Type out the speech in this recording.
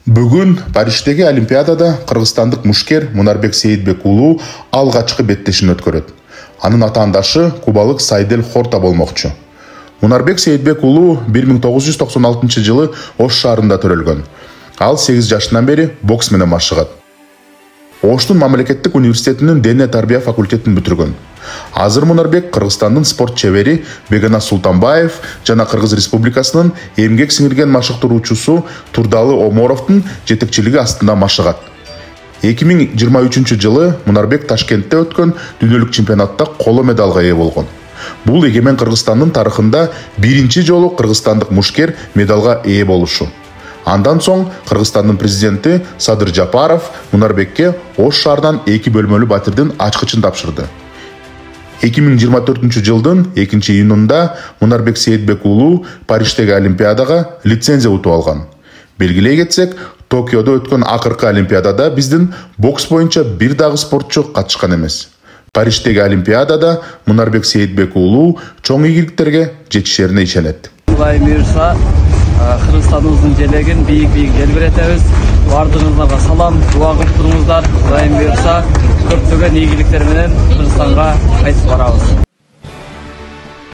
Бүгін Париждегі Олимпиадада қырғызстандық мушкер Мунарбек Сейитбек уулу алғачкы беттешин өткөрөт. Анын атаандашы кубалык Сайдель Хорта болмокчу. Мунарбек Сейитбек уулу 1996 жылы Ош шаарында төрөлгөн. Ал 8 жашынан бери бокс менен машыгат. Оштун мамлекеттик университетинин дене тарбия факультетин бүтүргөн. Азыр Мунарбек Кыргызстандын спорт чебери Бегана Султанбаев жана Кыргыз Республикасынын эмгек сиңирген машыктыруучусу Турдалы Оморовдун жетекчилиги астында машыгат. 2023 жылы Мунарбек Ташкентте өткөн дүйнөлүк чемпионатта коло медалга ээ болгон. Бул эгемен Кыргызстандын тарыхында биринчи жолу кыргызстандык мушкер медалга ээ болушу. Андан соң Кыргызстандын президенти Садыр Жапаров Мунарбекке Ош шаарынан 2 бөлмөлүү батирдин ачкычын тапшырды. 2024 жылдын 2-июнунда Мунарбек Сейитбек уулу Париждеги Олимпиадага лицензия утуп алган. Белгилей кетсек, Токиодо өткөн акыркы Олимпиадада биздин бокс боюнча бир дагы спортчу катышкан эмес. Париждеги Олимпиадада Мунарбек Сейитбек уулу чоң ийгиликтерге жетишерине ишенет. Кыргызстаныбыздын желегин бийик желбиретебиз. Бардыгыңыздарга салам, дуа кылып туруңуздар. Кудайым буйрса, көптөгөн ийгиликтер менен Кыргызстанга кайтып барабыз.